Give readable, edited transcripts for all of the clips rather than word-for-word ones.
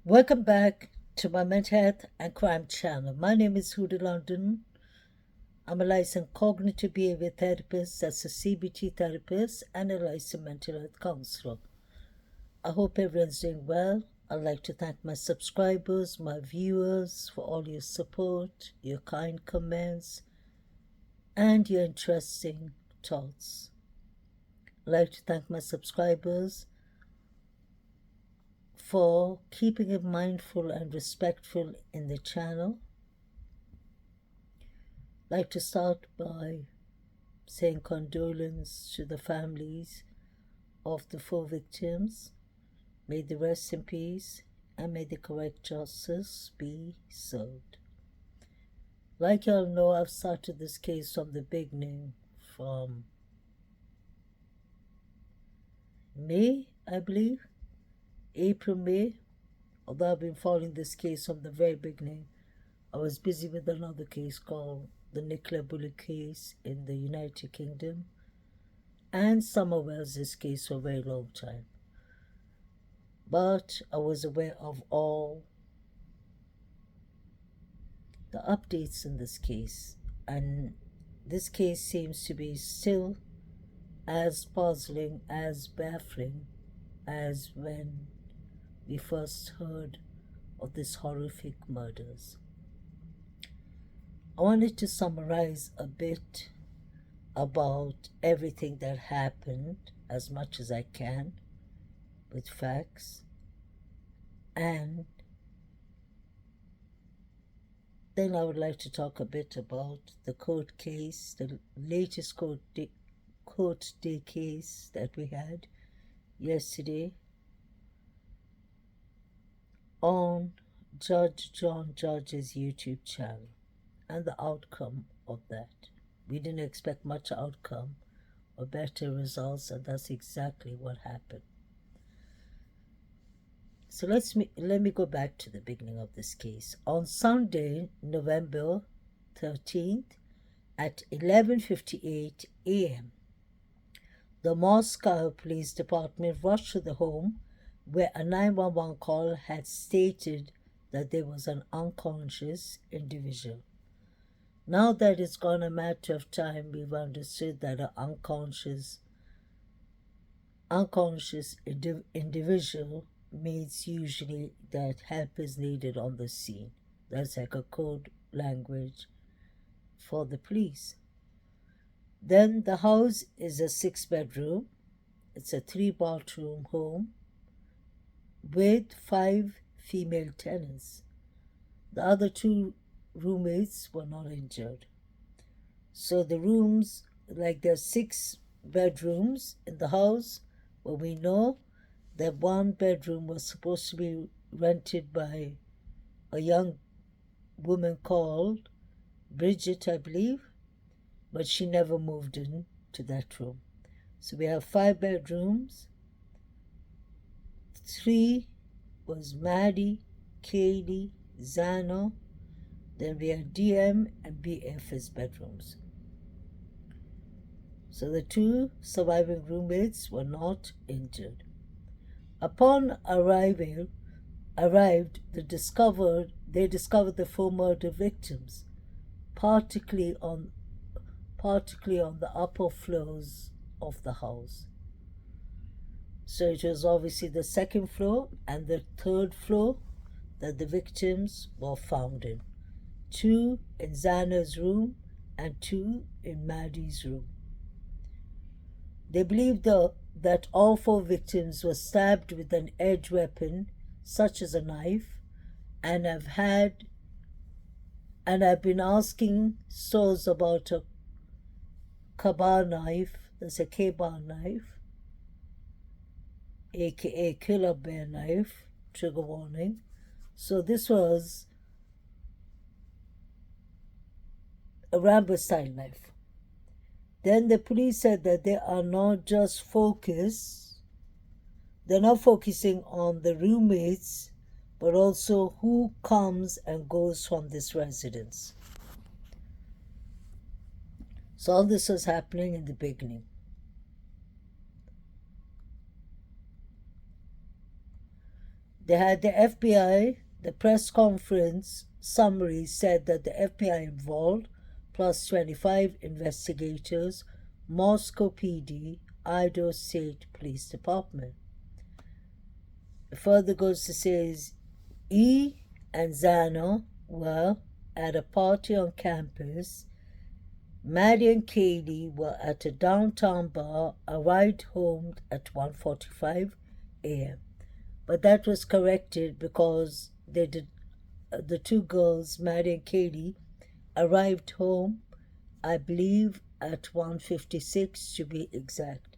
Welcome back to my mental health and crime channel. My name is Huda London. I'm a licensed cognitive behavior therapist, that's a CBT therapist, and a licensed mental health counselor. I hope everyone's doing well. I'd like to thank my subscribers, my viewers for all your support, your kind comments, and your interesting thoughts. I'd like to thank my subscribers for keeping it mindful and respectful in the channel. I'd like to start by saying condolence to the families of the 4 victims. May they rest in peace and may the correct justice be served. Like y'all know, I've started this case from the beginning, from May, I believe, April, May. Although I've been following this case from the very beginning, I was busy with another case called the Nicola Bullock case in the United Kingdom and Summer Wells' case for a very long time. But I was aware of all the updates in this case, and this case seems to be still as puzzling, as baffling as when we first heard of these horrific murders. I wanted to summarize a bit about everything that happened as much as I can with facts, and then I would like to talk a bit about the court case, the latest court day case that we had yesterday on Judge John Judge's YouTube channel and the outcome of that. We didn't expect much outcome or better results, and that's exactly what happened. So let me go back to the beginning of this case. On Sunday, November 13th at 11:58 a.m., the Moscow Police Department rushed to the home where a 911 call had stated that there was an unconscious individual. Now that it's gone a matter of time, we've understood that an unconscious individual means usually that help is needed on the scene. That's like a code language for the police. Then the house is a 6-bedroom. It's a 3-bathroom home with 5 female tenants. The other 2 roommates were not injured. So the rooms, like there's 6 bedrooms in the house, but we know that 1 bedroom was supposed to be rented by a young woman called Bridget, I believe, but she never moved in to that room. So we have 5 bedrooms. 3 was Maddie, Kaylee, Zano. Then we have DM and BF as bedrooms. So the 2 surviving roommates were not injured. Upon arrived, they discovered the 4 murder victims, particularly on the upper floors of the house. So it was obviously the 2nd floor and the 3rd floor that the victims were found in. 2 in Xana's room and 2 in Maddie's room. They believe that all 4 victims were stabbed with an edged weapon, such as a knife, and have been asking stores about a Ka-Bar knife, that's a K-Bar knife, aka killer bear knife, trigger warning. So this was a Rambo style knife. Then the police said that they're not focusing on the roommates, but also who comes and goes from this residence. So all this was happening in the beginning. They had the FBI, the press conference summary said that the FBI involved, plus 25 investigators, Moscow PD, Idaho State Police Department. It further goes to say E and Zana were at a party on campus. Maddie and Katie were at a downtown bar, arrived home at 1:45 a.m. But that was corrected because the two girls, Maddie and Katie, arrived home, I believe, at 1:56 to be exact.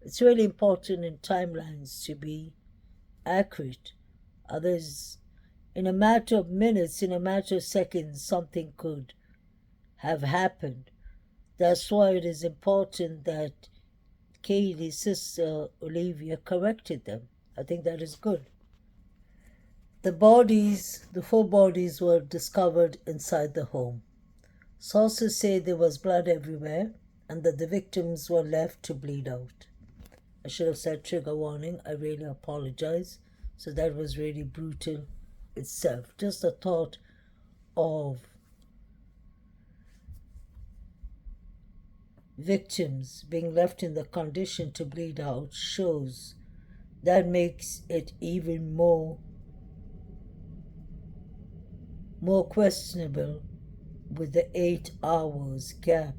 It's really important in timelines to be accurate. Others, in a matter of minutes, in a matter of seconds, something could have happened. That's why it is important that Katie's sister Olivia corrected them. I think that is good. The four bodies were discovered inside the home. Sources say there was blood everywhere and that the victims were left to bleed out. I should have said trigger warning. I really apologize. So that was really brutal itself. Just the thought of victims being left in the condition to bleed out shows that makes it even more questionable with the 8 hours gap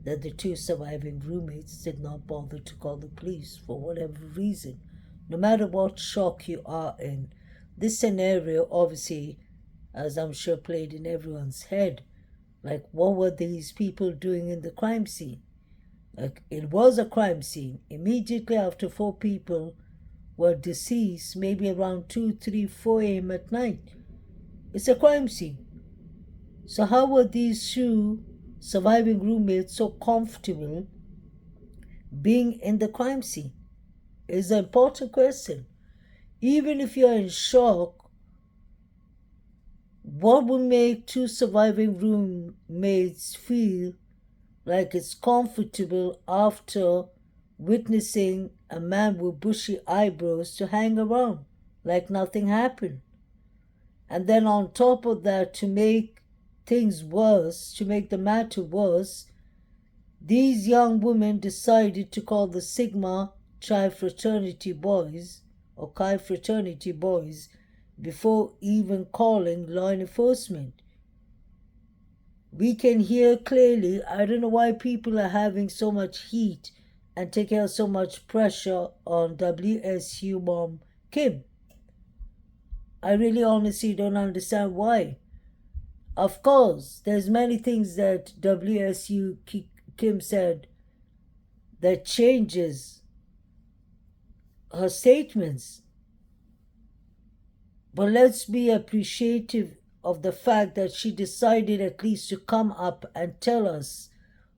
that the two surviving roommates did not bother to call the police for whatever reason. No matter what shock you are in, this scenario obviously, as I'm sure, played in everyone's head. Like, what were these people doing in the crime scene? Like, it was a crime scene. Immediately after 4 people were deceased, maybe around 2, 3, 4 a.m. at night. It's a crime scene. So how were these two surviving roommates so comfortable being in the crime scene? Is an important question. Even if you're in shock, what would make two surviving roommates feel like it's comfortable after witnessing a man with bushy eyebrows to hang around like nothing happened? And then on top of that, to make things worse, to make the matter worse, these young women decided to call the Sigma Chi fraternity boys or Chi fraternity boys before even calling law enforcement. We can hear clearly. I don't know why people are having so much heat and taking out so much pressure on WSU mom Kim. I really honestly don't understand why. Of course, there's many things that WSU Kim said that changes her statements. But let's be appreciative of the fact that she decided at least to come up and tell us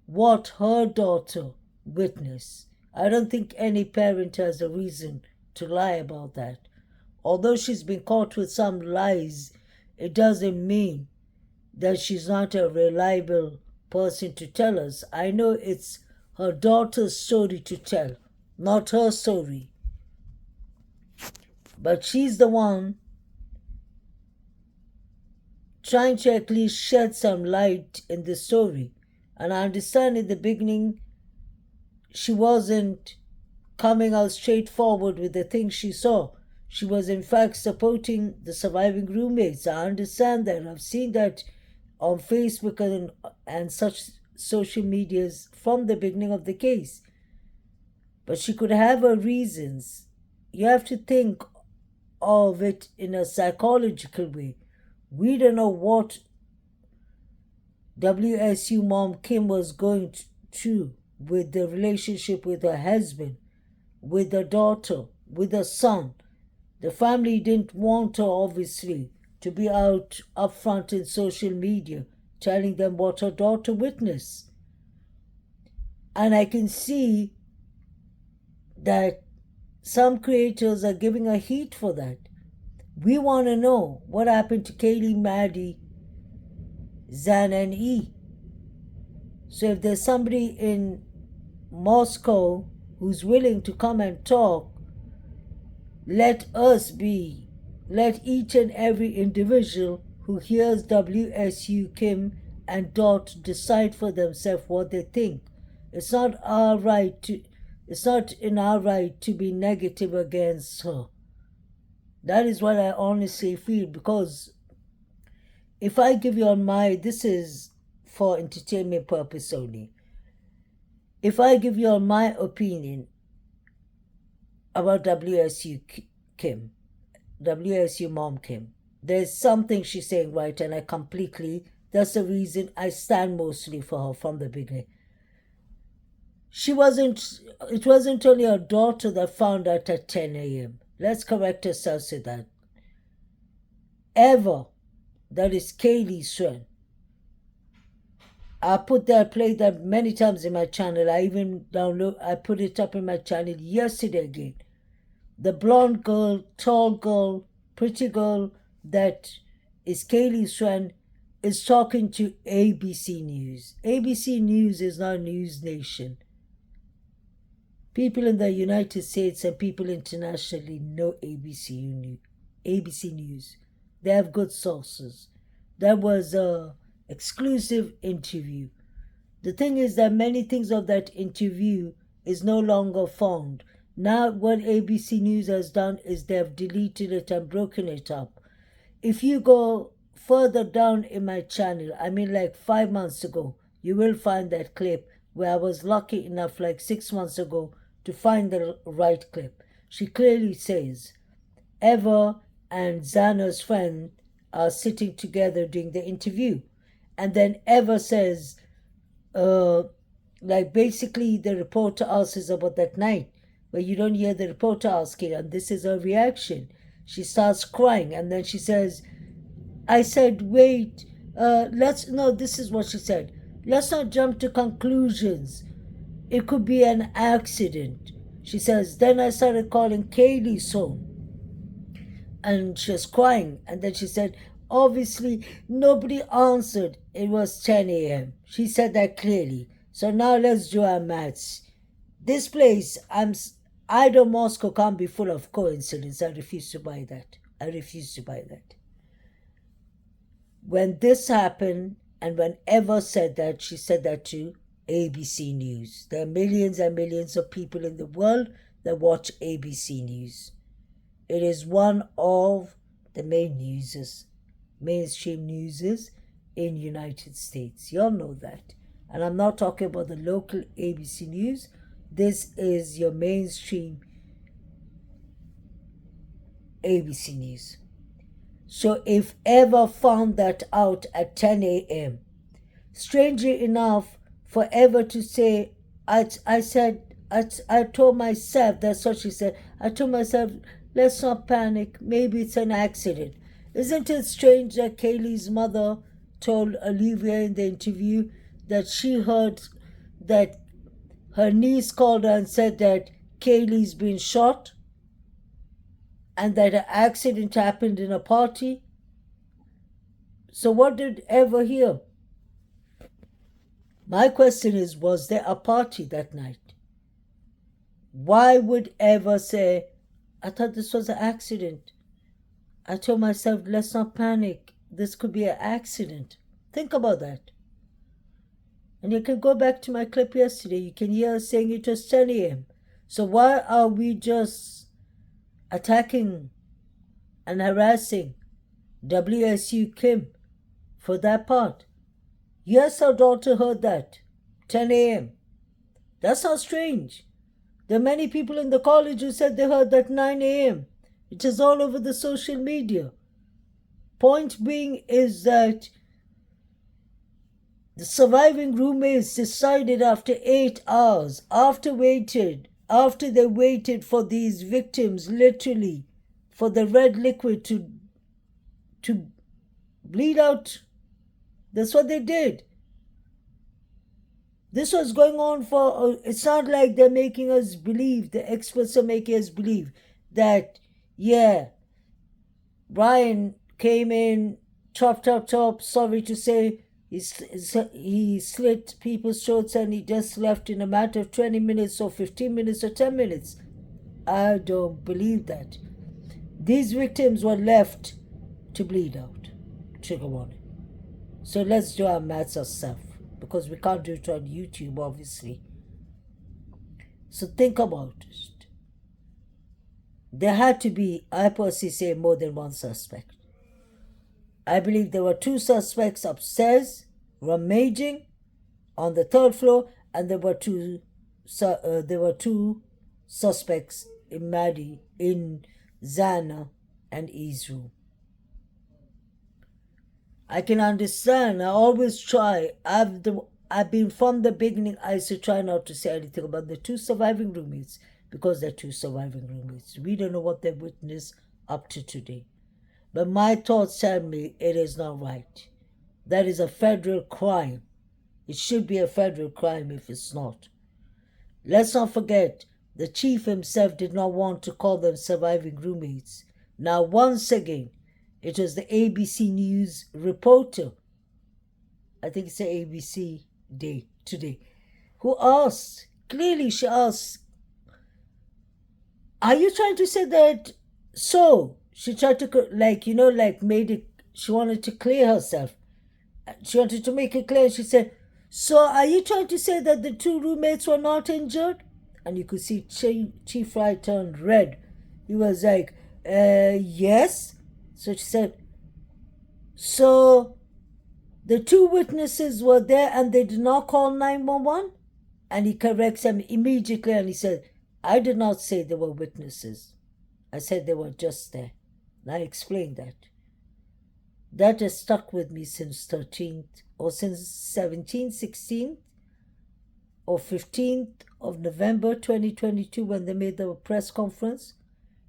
what her daughter witnessed. I don't think any parent has a reason to lie about that. Although she's been caught with some lies, it doesn't mean that she's not a reliable person to tell us. I know it's her daughter's story to tell, not her story. But she's the one trying to at least shed some light in the story. And I understand in the beginning she wasn't coming out straightforward with the things she saw. She was in fact supporting the surviving roommates. I understand that. I've seen that on Facebook and such social medias from the beginning of the case. But she could have her reasons. You have to think of it in a psychological way. We don't know what WSU mom Kim was going through with the relationship with her husband, with her daughter, with her son. The family didn't want her, obviously, to be out upfront in social media telling them what her daughter witnessed. And I can see that some creators are giving her heat for that. We want to know what happened to Kaylee, Maddie, Zan, and E. So if there's somebody in Moscow who's willing to come and talk, let us be let each and every individual who hears WSU Kim and Dot decide for themselves what they think. It's not our right to it's not in our right to be negative against her. That is what I honestly feel, because if I give you on this is for entertainment purpose only. If I give you on my opinion about WSU Kim, WSU Mom Kim, there's something she's saying right, and that's the reason I stand mostly for her from the beginning. It wasn't only her daughter that found out at 10 a.m. Let's correct ourselves with that. Eva, that is Kaylee's friend. I played that many times in my channel. I put it up in my channel yesterday again. The blonde girl, tall girl, pretty girl that is Kaylee's friend is talking to ABC News. ABC News is not News Nation. People in the United States and people internationally know ABC News. They have good sources. That was an exclusive interview. The thing is that many things of that interview is no longer found. Now what ABC News has done is they have deleted it and broken it up. If you go further down in my channel, like 5 months ago, you will find that clip where I was lucky enough like 6 months ago to find the right clip. She clearly says Eva and Xana's friend are sitting together doing the interview. And then Eva says, basically the reporter asks about that night, where you don't hear the reporter asking, and this is her reaction. She starts crying, and then she says, I said, wait, this is what she said. Let's not jump to conclusions. It could be an accident. She says, then I started calling Kaylee's phone. And she was crying. And then she said, obviously, nobody answered. It was 10 a.m. She said that clearly. So now let's do our maths. This place, Idaho, Moscow can't be full of coincidence. I refuse to buy that. When this happened, and when Eva said that, she said that to ABC News. There are millions and millions of people in the world that watch ABC News. It is one of the mainstream newses in United States. You all know that. And I'm not talking about the local ABC News. This is your mainstream ABC News. So if Eva found that out at 10 a.m., strangely enough, for Eva to say, I told myself, that's what she said, I told myself, let's not panic, maybe it's an accident. Isn't it strange that Kaylee's mother told Olivia in the interview that she heard that her niece called her and said that Kaylee's been shot and that an accident happened in a party? So what did Eva hear? My question is, was there a party that night? Why would Eva say, I thought this was an accident? I told myself, let's not panic. This could be an accident. Think about that. And you can go back to my clip yesterday. You can hear her saying it was 10 a.m. So why are we just attacking and harassing WSU Kim for that part? Yes, our daughter heard that. 10 a.m. That's not strange. There are many people in the college who said they heard that 9 a.m. It is all over the social media. Point being is that the surviving roommates decided after 8 hours, after they waited for these victims, literally, for the red liquid to bleed out. That's what they did. This was going on for, it's not like they're making us believe, the experts are making us believe that, yeah, Brian came in, chop, sorry to say, he slit people's throats and he just left in a matter of 20 minutes or 15 minutes or 10 minutes. I don't believe that. These victims were left to bleed out. Trigger warning. So let's do our maths ourselves, because we can't do it on YouTube, obviously. So think about it. There had to be, I personally say, more than one suspect. I believe there were two suspects upstairs, rummaging on the third floor, and there were two suspects in Maddie, in Zana and E's room. I can understand. I always try. I've been from the beginning. I used to try not to say anything about the two surviving roommates, because they're two surviving roommates. We don't know what they witnessed up to today. But my thoughts tell me it is not right. That is a federal crime. It should be a federal crime if it's not. Let's not forget, the chief himself did not want to call them surviving roommates. Now, once again, it was the ABC News reporter, I think it's the ABC Day today, who asked, clearly she asked, are you trying to say that? So she tried to, made it, she wanted to clear herself. She wanted to make it clear. She said, so are you trying to say that the two roommates were not injured? And you could see Chief Fry turned red. He was like, yes. So she said, so the two witnesses were there and they did not call 911? And he corrects him immediately and he said, I did not say they were witnesses. I said they were just there. And I explained that. That has stuck with me since 13th or since 17th, 16th or 15th of November 2022 when they made the press conference.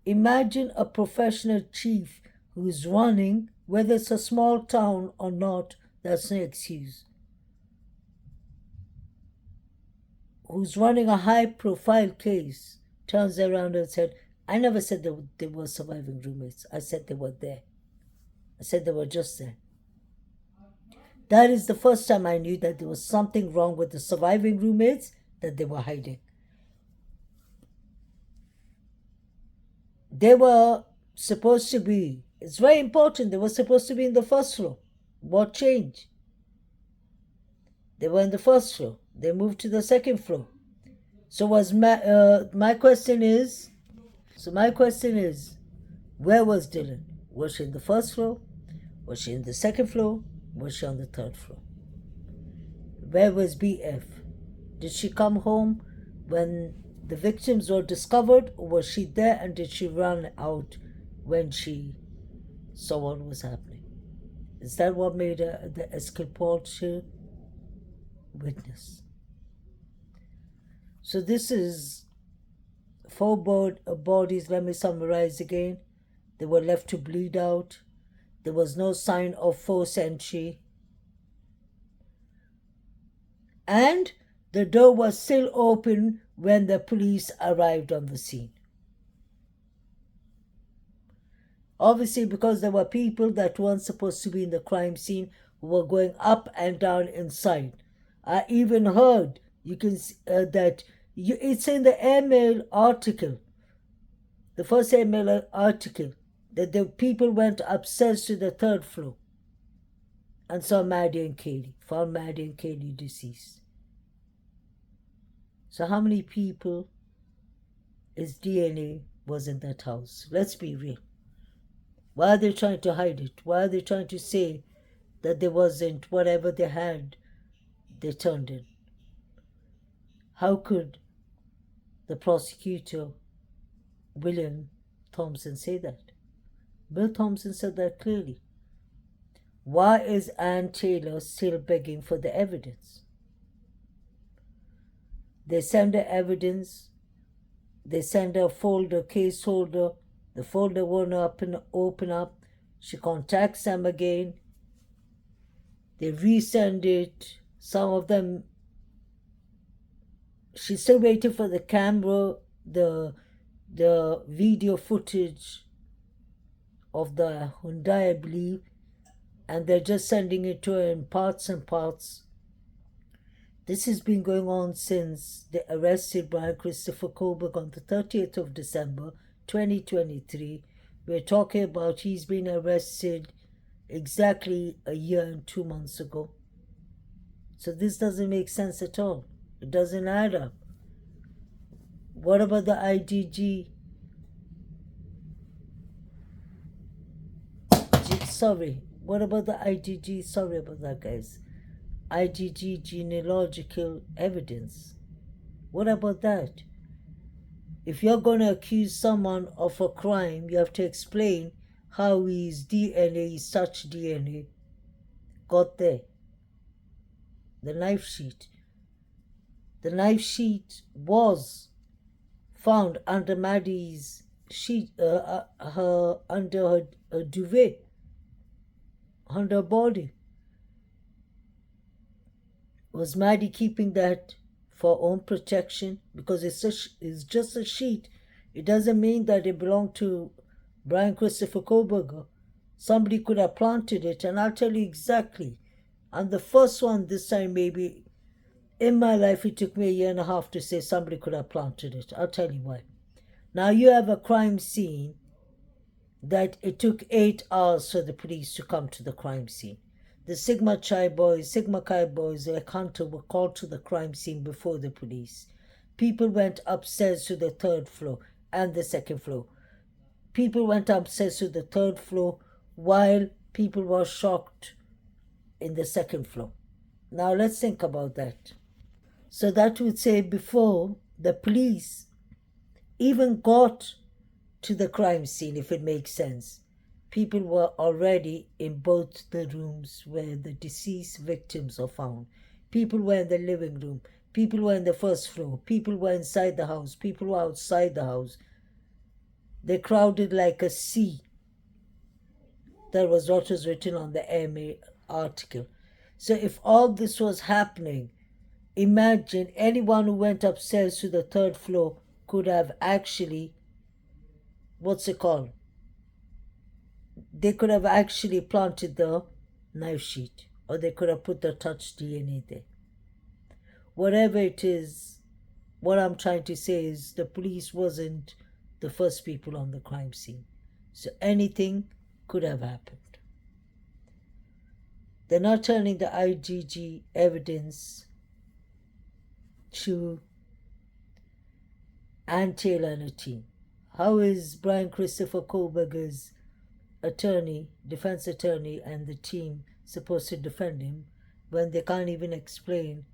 Imagine a professional chief who's running, whether it's a small town or not, that's no excuse, who's running a high-profile case, turns around and said, I never said they were surviving roommates. I said they were there. I said they were just there. That is the first time I knew that there was something wrong with the surviving roommates that they were hiding. They were supposed to be, it's very important, they were supposed to be in the first floor. What changed? They were in the first floor. They moved to the second floor. So my question is, where was Dylan? Was she in the first floor? Was she in the second floor? Was she on the third floor? Where was BF? Did she come home when the victims were discovered, or was she there and did she run out when she saw what was happening? Is that what made her the exculpatory witness? So this is 4 bodies. Let me summarize again. They were left to bleed out. There was no sign of forced entry. And the door was still open when the police arrived on the scene. Obviously, because there were people that weren't supposed to be in the crime scene who were going up and down inside. I even heard, you can it's in the airmail article, the first airmail article, that the people went upstairs to the 3rd floor and saw Maddie and Katie, found Maddie and Katie deceased. So how many people is DNA was in that house? Let's be real. Why are they trying to hide it? Why are they trying to say that there wasn't whatever they had, they turned in? How could the prosecutor, William Thompson, say that? Bill Thompson said that clearly. Why is Ann Taylor still begging for the evidence? They send her evidence. They send her a folder, case holder. The folder won't open up. She contacts them again. They resend it. Some of them, she's still waiting for the camera, the video footage of the Hyundai, I believe, and they're just sending it to her in parts and parts. This has been going on since they arrested Brian Christopher Koberg on the 30th of December, 2023, We're talking about he's been arrested exactly a year and 2 months ago. So this doesn't make sense at all. It doesn't add up. What about the IDG? Sorry. What about the IDG? Sorry about that, guys. IDG genealogical evidence. What about that? If you're going to accuse someone of a crime, you have to explain how his DNA, such DNA, got there. The knife sheet. The knife sheet was found under Maddie's sheet, under her duvet, under her body. Was Maddie keeping that for own protection? Because it's just a sheet. It doesn't mean that it belonged to Brian Christopher Koberger. Somebody could have planted it, and I'll tell you exactly. And the first one this time, maybe in my life, it took me a year and a half to say somebody could have planted it. I'll tell you why. Now you have a crime scene that it took 8 hours for the police to come to the crime scene. The Sigma Chi boys, like Hunter, were called to the crime scene before the police. People went upstairs to the 3rd floor and the 2nd floor. People went upstairs to the 3rd floor while people were shocked in the 2nd floor. Now let's think about that. So that would say before the police even got to the crime scene, if it makes sense, people were already in both the rooms where the deceased victims are found. People were in the living room. People were in the 1st floor. People were inside the house. People were outside the house. They crowded like a sea. That was what was written on the AMA article. So if all this was happening, imagine anyone who went upstairs to the 3rd floor could have actually, they could have actually planted the knife sheet, or they could have put the touch DNA there. Whatever it is, what I'm trying to say is the police wasn't the first people on the crime scene. So anything could have happened. They're not turning the IGG evidence to Ann Taylor and a team. How is Brian Christopher Koberger's attorney, defense attorney, and the team supposed to defend him when they can't even explain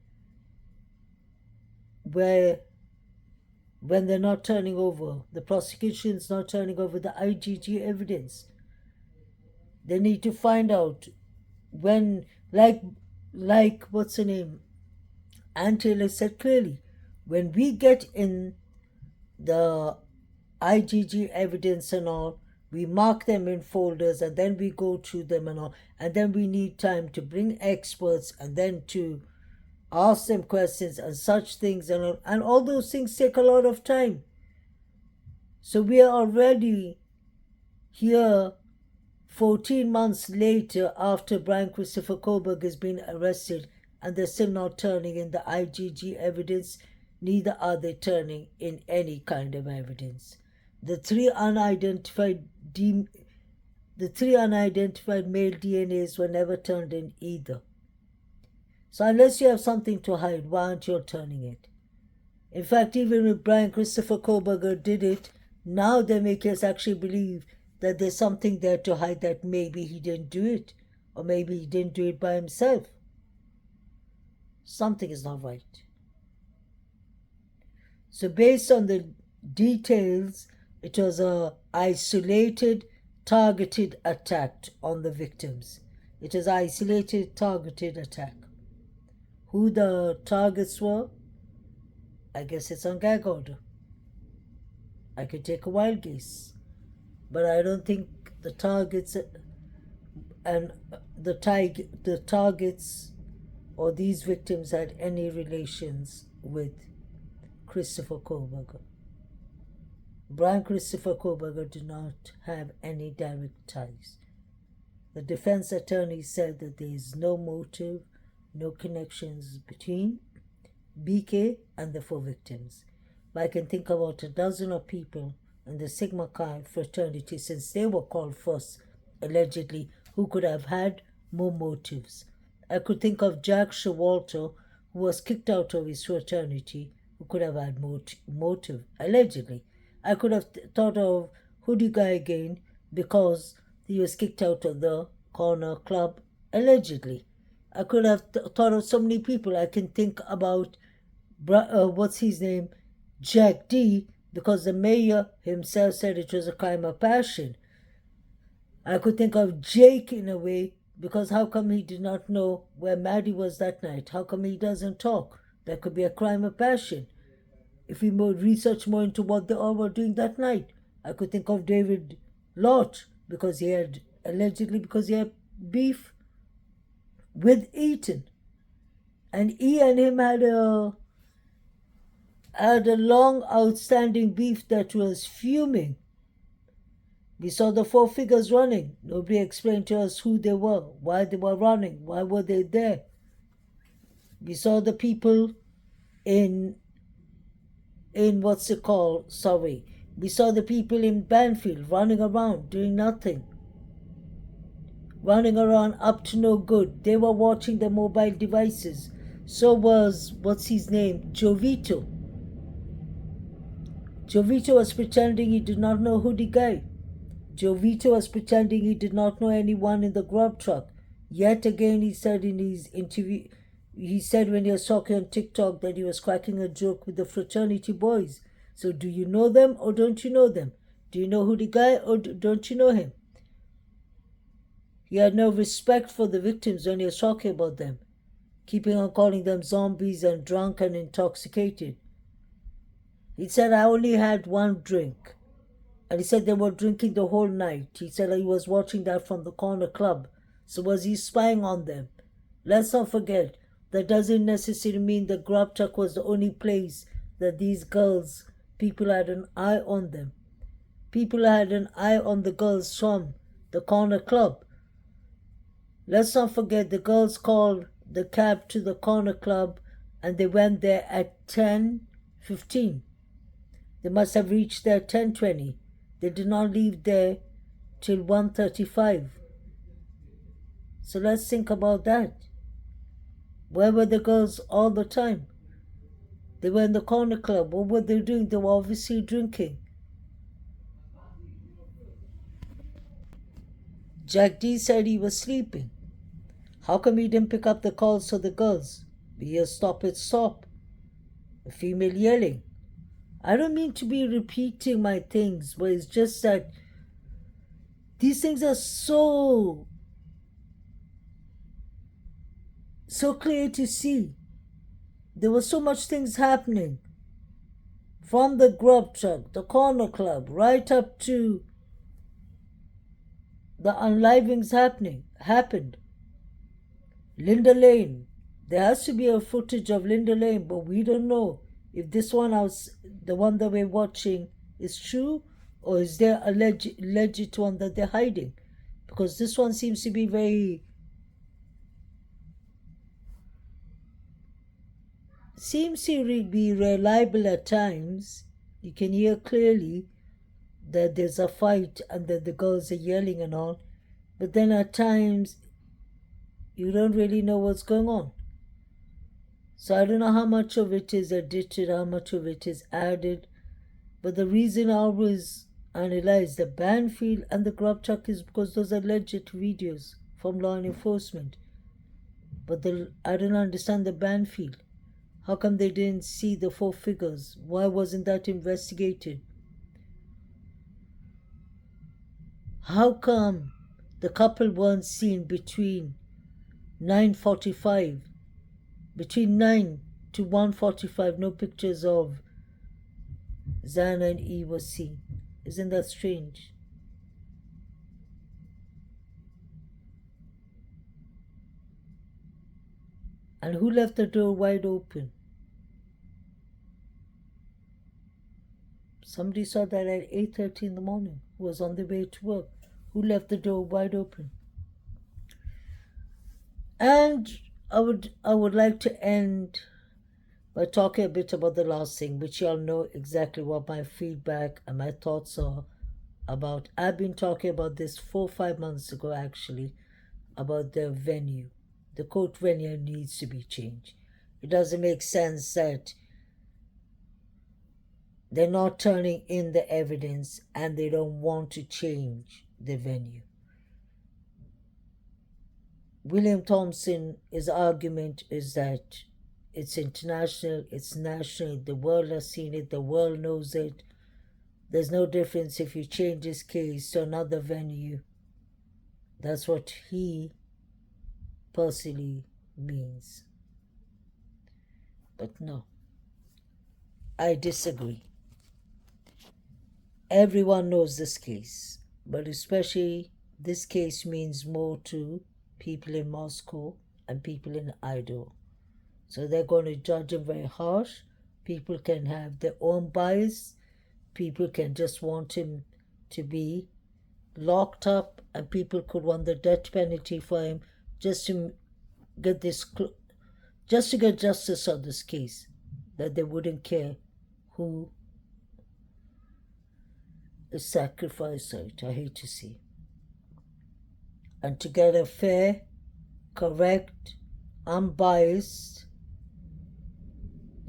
when they're not turning over, the prosecution's not turning over the IGG evidence? They need to find out when, like what's her name? Ann Taylor said clearly, when we get in the IGG evidence and all, we mark them in folders and then we go through them and all, and then we need time to bring experts and then to ask them questions and such things and all those things take a lot of time. So we are already here 14 months later after Brian Christopher Koberger has been arrested, and they're still not turning in the IGG evidence. Neither are they turning in any kind of evidence. The three unidentified male DNAs were never turned in either. So unless you have something to hide, why aren't you turning it? In fact, even if Brian Christopher Koberger did it, now they make us actually believe that there's something there to hide, that maybe he didn't do it, or maybe he didn't do it by himself. Something is not right. So based on the details, it was a isolated, targeted attack on the victims. It was isolated, targeted attack. Who the targets were? I guess it's on gag order. I could take a wild guess, but I don't think the targets and the targets or these victims had any relations with Christopher Koberger. Brian Christopher Koberger did not have any direct ties. The defense attorney said that there is no motive, no connections between BK and the 4 victims. But I can think about a dozen of people and the Sigma Chi fraternity, since they were called first, allegedly, who could have had more motives. I could think of Jack Showalter, who was kicked out of his fraternity, who could have had motive, allegedly. I could have thought of Hoodie Guy again because he was kicked out of the corner club, allegedly. I could have thought of so many people. I can think about, what's his name? Jack D, because the mayor himself said it was a crime of passion. I could think of Jake in a way, because how come he did not know where Maddie was that night? How come he doesn't talk? That could be a crime of passion. If we would research more into what they all were doing that night, I could think of David Lott, because he had beef with Eaton. And he and him had a long outstanding beef that was fuming. We saw the four figures running. Nobody explained to us who they were, why they were running, why were they there. We saw the people in what's it called? Sorry. We saw the people in Banfield running around, doing nothing. Running around up to no good. They were watching their mobile devices. So was, what's his name? Jovito. Jovito was pretending he did not know Hoodie Guy. Jovito was pretending he did not know anyone in the Grub Truck. Yet again, he said in his interview, he said when he was talking on TikTok that he was cracking a joke with the fraternity boys. So do you know them or don't you know them? Do you know Hoodie Guy or don't you know him? He had no respect for the victims when he was talking about them, keeping on calling them zombies and drunk and intoxicated. He said, I only had one drink. And he said they were drinking the whole night. He said he was watching that from the corner club. So was he spying on them? Let's not forget, that doesn't necessarily mean the Grub Truck was the only place that these girls, people had an eye on them. People had an eye on the girls from the corner club. Let's not forget the girls called the cab to the corner club and they went there at 10:15. They must have reached there at 10:20. They did not leave there till 1:35. So let's think about that. Where were the girls all the time? They were in the corner club. What were they doing? They were obviously drinking. Jack D said he was sleeping. How come he didn't pick up the calls for the girls? We hear stop it, stop. A female yelling. I don't mean to be repeating my things, but it's just that these things are so clear to see. There were so much things happening. From the Grub Truck, the corner club, right up to the unlivings happened. Linda Lane. There has to be a footage of Linda Lane, but we don't know if this one, the one that we're watching, is true or is there a legit one that they're hiding? Because this one seems to be reliable at times. You can hear clearly that there's a fight and that the girls are yelling and all. But then at times, you don't really know what's going on. So I don't know how much of it is edited, how much of it is added. But the reason I always analyze the Banfield and the Grub Truck is because those are legit videos from law enforcement. But I don't understand the Banfield. How come they didn't see the four figures? Why wasn't that investigated? How come the couple weren't seen between 9:45? Between 9 to 1:45, no pictures of Zana and E was seen. Isn't that strange? And who left the door wide open? Somebody saw that at 8:30 in the morning, who was on the way to work. Who left the door wide open? And I would like to end By talking a bit about the last thing, which y'all know exactly what my feedback and my thoughts are about. I've been talking about this 4 or 5 months ago, actually, about the venue. The court venue needs to be changed. It doesn't make sense that they're not turning in the evidence and they don't want to change the venue. William Thompson, his argument is that it's international, it's national, the world has seen it, the world knows it. There's no difference if you change this case to another venue. That's what he personally means. But no, I disagree. Everyone knows this case, but especially this case means more to people in Moscow and people in Idaho. So they're going to judge him very harsh. People can have their own bias. People can just want him to be locked up, and people could want the death penalty for him just to get just to get justice on this case, that they wouldn't care who is sacrificed for it. I hate to see. And to get a fair, correct, unbiased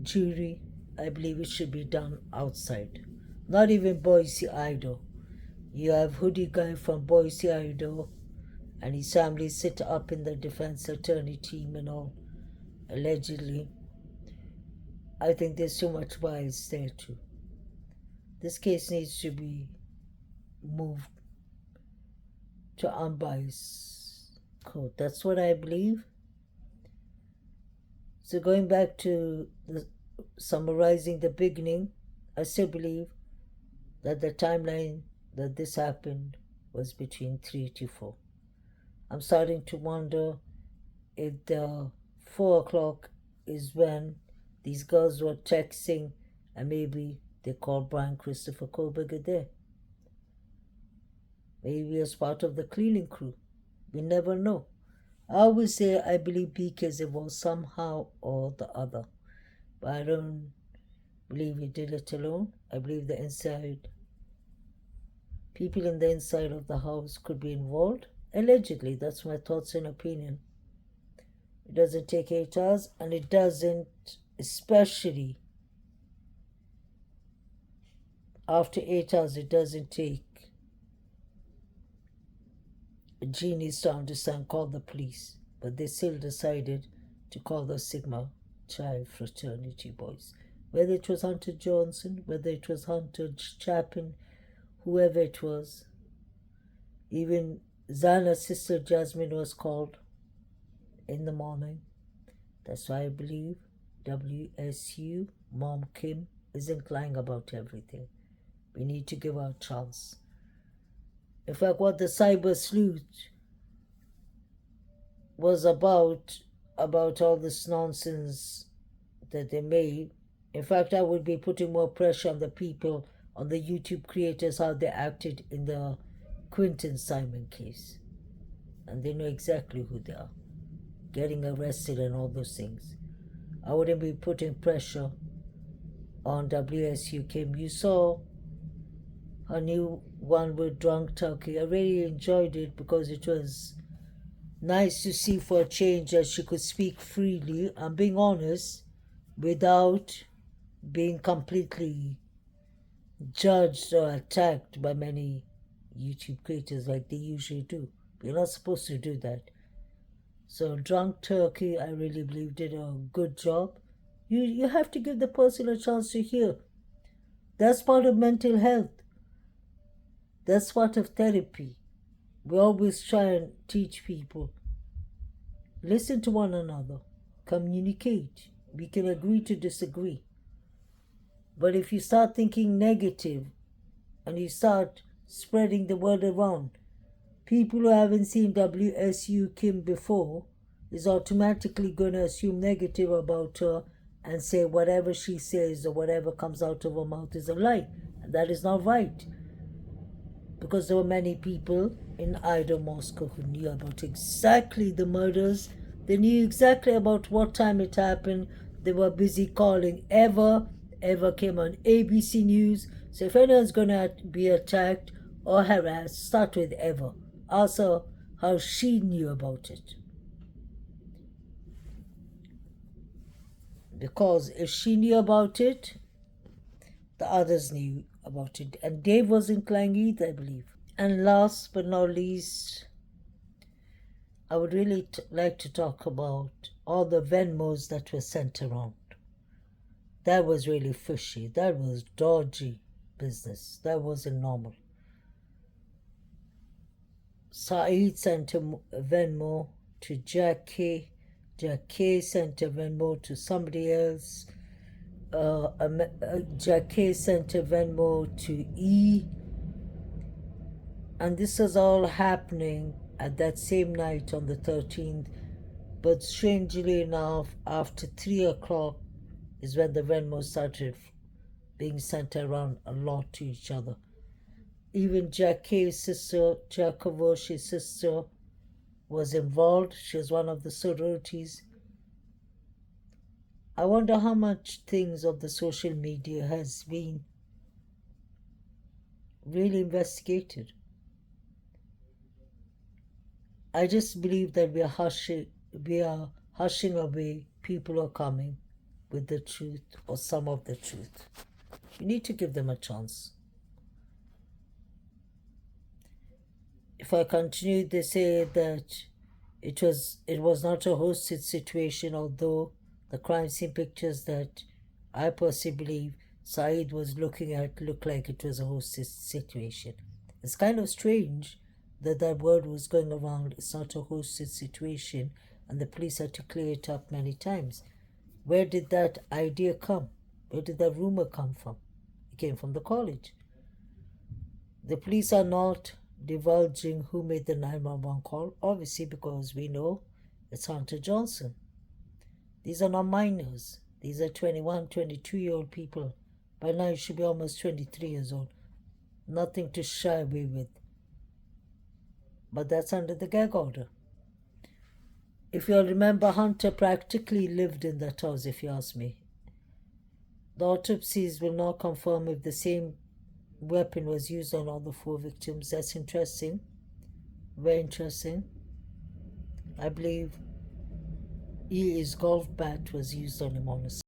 jury, I believe it should be done outside. Not even Boise, Idaho. You have hoodie guy from Boise, Idaho, and his family sit up in the defense attorney team and all, allegedly. I think there's too much bias there too. This case needs to be moved to unbiased court. That's what I believe. So going back to summarizing the beginning, I still believe that the timeline that this happened was between 3 to 4. I'm starting to wonder if the 4 o'clock is when these girls were texting and maybe they called Brian Christopher Koberger there. Maybe as part of the cleaning crew. We never know. I always say I believe PK is involved somehow or the other. But I don't believe he did it alone. I believe the inside people in the inside of the house could be involved. Allegedly, that's my thoughts and opinion. It doesn't take 8 hours, and it doesn't, especially after 8 hours, it doesn't take a genius to understand, call the police. But they still decided to call the Sigma Chi fraternity boys. Whether it was Hunter Johnson, whether it was Hunter Chapin, whoever it was. Even Zana's sister Jasmine was called in the morning. That's why I believe WSU, Mom Kim, isn't lying about everything. We need to give our chance. In fact, what the cyber sleuth was about all this nonsense that they made, in fact, I would be putting more pressure on the people, on the YouTube creators, how they acted in the Quinton Simon case. And they know exactly who they are, getting arrested and all those things. I wouldn't be putting pressure on WSU Kim. You saw her new one with Drunk Turkey. I really enjoyed it because it was nice to see for a change that she could speak freely and being honest without being completely judged or attacked by many YouTube creators like they usually do. You're not supposed to do that. So Drunk Turkey, I really believe, did a good job. You have to give the person a chance to hear. That's part of mental health. That's part of therapy. We always try and teach people. Listen to one another. Communicate. We can agree to disagree. But if you start thinking negative and you start spreading the word around, people who haven't seen WSU Kim before is automatically going to assume negative about her and say whatever she says or whatever comes out of her mouth is a lie. And that is not right. Because there were many people in Idaho, Moscow who knew about exactly the murders. They knew exactly about what time it happened. They were busy calling Eva. Eva came on ABC News. So if anyone's going to be attacked or harassed, start with Eva. Ask her how she knew about it. Because if she knew about it, the others knew about it. And Dave wasn't lying either, I believe. And last but not least, I would really like to talk about all the Venmos that were sent around. That was really fishy. That was dodgy business. That wasn't normal. Saeed sent a Venmo to Jack K. Jack K sent a Venmo to somebody else. Jack K sent a Venmo to E. And this was all happening at that same night on the 13th. But strangely enough, after 3 o'clock is when the Venmo started being sent around a lot to each other. Even Jack K's sister, Jack Kavoshi's sister, was involved. She was one of the sororities. I wonder how much things of the social media has been really investigated. I just believe that we are hushing away people who are coming with the truth or some of the truth. We need to give them a chance. If I continue, they say that it was not a hosted situation, although the crime scene pictures that I personally believe Saeed was looking at looked like it was a hosted situation. It's kind of strange that word was going around. It's not a hosted situation, and the police had to clear it up many times. Where did that idea come? Where did that rumor come from? It came from the college. The police are not divulging who made the 911 call, obviously, because we know it's Hunter Johnson. These are not minors. These are 21, 22-year-old people. By now, you should be almost 23 years old. Nothing to shy away with. But that's under the gag order. If you'll remember, Hunter practically lived in that house, if you ask me. The autopsies will not confirm if the same weapon was used on all the 4 victims. That's interesting. Very interesting. I believe his golf bat was used on him, honestly.